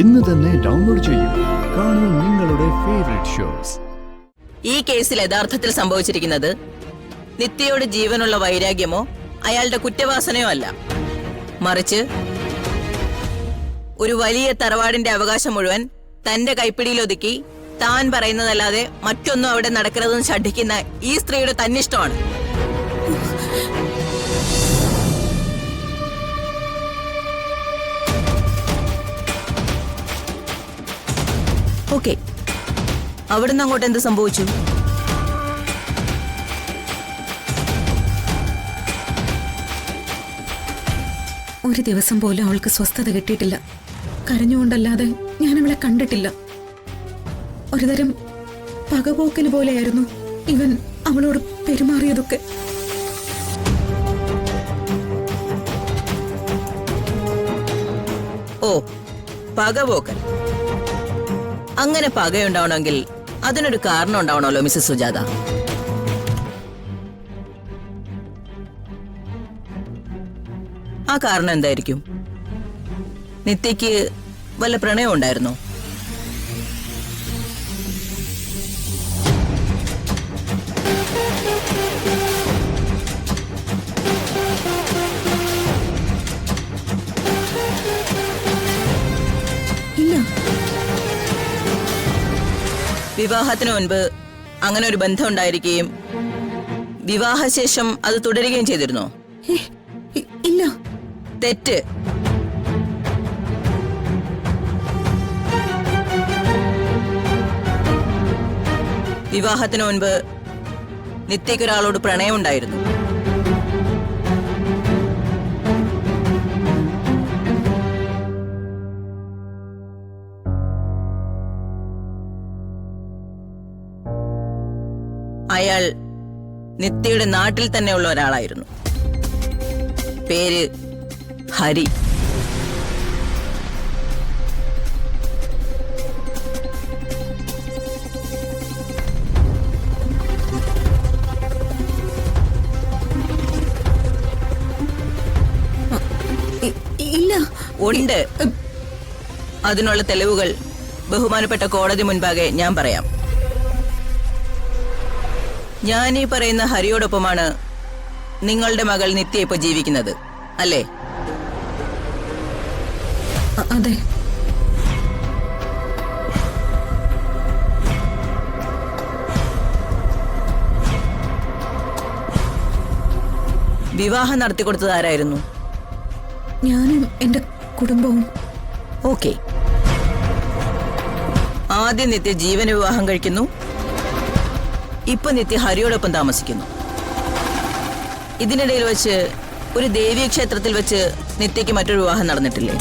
ഇന്ന് തന്നെ ഡൗൺലോഡ് ചെയ്യൂ. കാണൂ നിങ്ങളുടെ ഫേവറേറ്റ് ഷോസ്. ഈ കേസിൽ യഥാർത്ഥത്തിൽ സംഭവിച്ചിരിക്കുന്നത് നിത്യയോട് ജീവനുള്ള വൈരാഗ്യമോ അയാളുടെ കുറ്റവാസനയോ അല്ല, മറിച്ച് ഒരു വലിയ തറവാടിന്റെ അവകാശം മുഴുവൻ തന്റെ കൈപ്പിടിയിലൊതുക്കി താൻ പറയുന്നതല്ലാതെ മറ്റൊന്നും അവിടെ നടക്കരുതെന്ന് ശഠിക്കുന്ന ഈ സ്ത്രീയുടെ തന്നിഷ്ടമാണ്. ഓക്കെ, അവിടുന്ന് അങ്ങോട്ട് എന്ത് സംഭവിച്ചു? ഒരു ദിവസം പോലും അവൾക്ക് സ്വസ്ഥത കിട്ടിയിട്ടില്ല. കരഞ്ഞുകൊണ്ടല്ലാതെ ഞാൻ അവളെ കണ്ടിട്ടില്ല. ഒരുതരം പകപോക്കല് പോലെയായിരുന്നു ഇവൻ അവളോട് പെരുമാറിയതൊക്കെ. ഓ, പകപോക്കൽ. അങ്ങനെ പകയുണ്ടാവണമെങ്കിൽ അതിനൊരു കാരണം ഉണ്ടാവണമല്ലോ മിസ്സസ് സുജാത. ആ കാരണം എന്തായിരിക്കും? നിത്യയ്ക്ക് വല്ല പ്രണയം ഉണ്ടായിരുന്നോ? ഇല്ല. വിവാഹത്തിന് മുൻപ് അങ്ങനെ ഒരു ബന്ധം ഉണ്ടായിരിക്കുകയും വിവാഹശേഷം അത് തുടരുകയും ചെയ്തിരുന്നോ? ഇല്ല. തെറ്റ്. വിവാഹത്തിന് മുൻപ് നിത്യയ്ക്ക് ഒരാളോട് പ്രണയം ഉണ്ടായിരുന്നു. അയാൾ നിത്യയുടെ നാട്ടിൽ തന്നെയുള്ള ഒരാളായിരുന്നു. പേര് ഹരി. ഇല്ല. ഉണ്ട്. അതിനുള്ള തെളിവുകൾ ബഹുമാനപ്പെട്ട കോടതി മുൻപാകെ ഞാൻ പറയാം. ഞാൻ ഈ പറയുന്ന ഹരിയോടൊപ്പമാണ് നിങ്ങളുടെ മകൾ നിത്യ ഇപ്പൊ ജീവിക്കുന്നത്, അല്ലേ? അതെ. വിവാഹം നടത്തിക്കൊടുത്തത് ആരായിരുന്നു? ഞാനും എന്റെ കുടുംബവും. ഓക്കെ. ആദ്യം നിത്യ ജീവന വിവാഹം കഴിക്കുന്നു. ഇപ്പൊ നിത്യ ഹരിയോടൊപ്പം താമസിക്കുന്നു. ഇതിനിടയിൽ വെച്ച് ഒരു ദേവീ ക്ഷേത്രത്തിൽ വെച്ച് നിത്യയ്ക്ക് മറ്റൊരു വിവാഹം നടന്നിട്ടില്ലേ?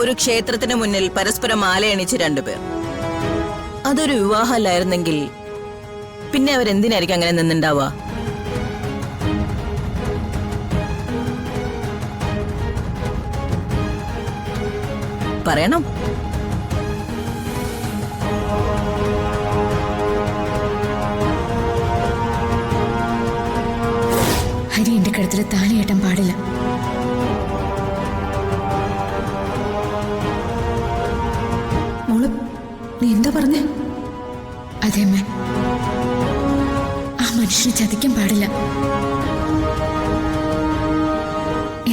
ഒരു ക്ഷേത്രത്തിന് മുന്നിൽ പരസ്പരം മാലയണിച്ച് രണ്ടുപേർ. അതൊരു വിവാഹമല്ലായിരുന്നെങ്കിൽ പിന്നെ അവരെന്തിനായിരിക്കും അങ്ങനെ നിന്നുണ്ടാവുക? പറയണം. കഴുത്തിൽ താലി കെട്ടാൻ പാടില്ല. മോള് നീ എന്താ പറഞ്ഞേ? അതെ അമ്മ, ആ മനുഷ്യനെ ചതിക്കാൻ പാടില്ല.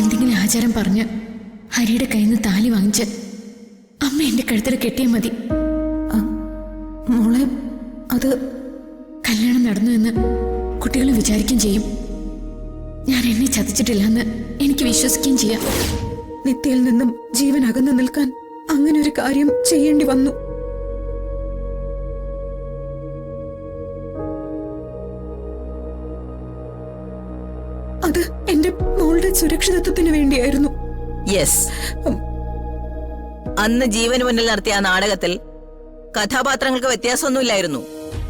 എന്തെങ്കിലും ആചാരം പറഞ്ഞ് ഹരിയുടെ കയ്യിൽ നിന്ന് താലി വാങ്ങിച്ച് അമ്മ എന്റെ കഴുത്തിൽ കെട്ടിയാൽ മതി. മോളെ, അത് കല്യാണം നടന്നു എന്ന് കുട്ടികൾ വിചാരിക്കുകയും ചെയ്യും. ഞാൻ എന്നെ ചതിച്ചിട്ടില്ലെന്ന് എനിക്ക് വിശ്വസിക്കുകയും ചെയ്യാം. നിത്യയിൽ നിന്നും ജീവൻ അകന്നു നിൽക്കാൻ അങ്ങനെ ഒരു കാര്യം ചെയ്യേണ്ടി വന്നു. അത് എന്റെ മോളുടെ സുരക്ഷിതത്വത്തിന് വേണ്ടിയായിരുന്നു. യെസ്, അന്ന് ജീവന് മുന്നിൽ നടത്തിയ ആ നാടകത്തിൽ കഥാപാത്രങ്ങൾക്ക് വ്യത്യാസമൊന്നുമില്ലായിരുന്നു.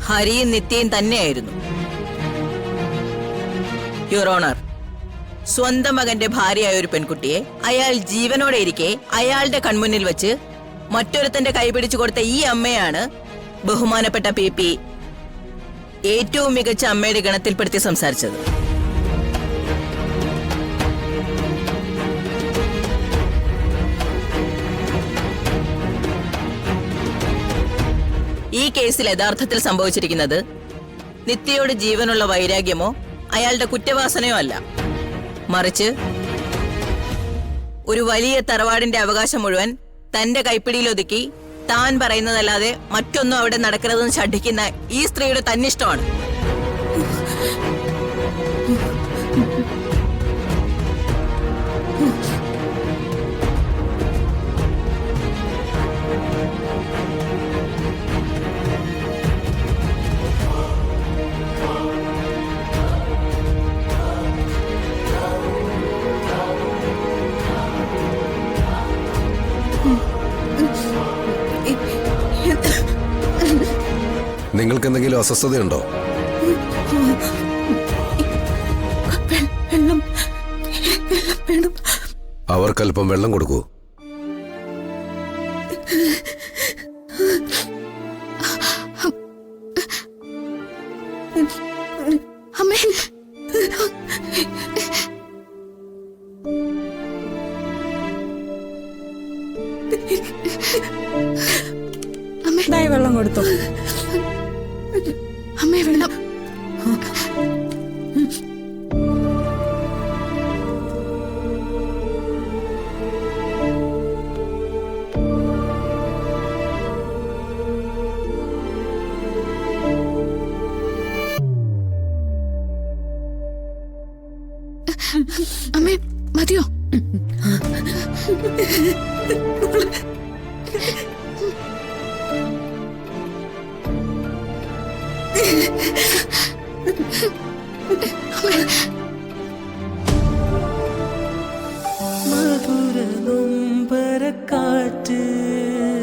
ഹരിയും നിത്യയും തന്നെയായിരുന്നു. യുവർ ഓണർ, സ്വന്തം മകന്റെ ഭാര്യയായ ഒരു പെൺകുട്ടിയെ അയാൾ ജീവനോടെ ഇരിക്കെ അയാളുടെ കൺമുന്നിൽ വെച്ച് മറ്റൊരുത്തന്റെ കൈപിടിച്ചു കൊടുത്ത ഈ അമ്മയാണ് ബഹുമാനപ്പെട്ട PP ഏറ്റവും മികച്ച അമ്മയുടെ ഗണത്തിൽപ്പെടുത്തി സംസാരിച്ചത്. ഈ കേസിൽ യഥാർത്ഥത്തിൽ സംഭവിച്ചിരിക്കുന്നത് നിത്യയോട് ജീവനുള്ള വൈരാഗ്യമോ അയാളുടെ കുറ്റവാസനയോ അല്ല, മറിച്ച് ഒരു വലിയ തറവാടിന്റെ അവകാശം മുഴുവൻ തന്റെ കൈപ്പിടിയിലൊതുക്കി താൻ പറയുന്നതല്ലാതെ മറ്റൊന്നും അവിടെ നടക്കരുതെന്ന് ശഠിക്കുന്ന ഈ സ്ത്രീയുടെ തന്നിഷ്ടമാണ്. നിങ്ങൾക്ക് എന്തെങ്കിലും അസ്വസ്ഥതയുണ്ടോ? അവർക്കല്പം വെള്ളം കൊടുക്കൂ. വെള്ളം കൊടുത്തു. അമ്മേ, വെള്ളം. അമ്മേ, മതിയോ? അമ്മേ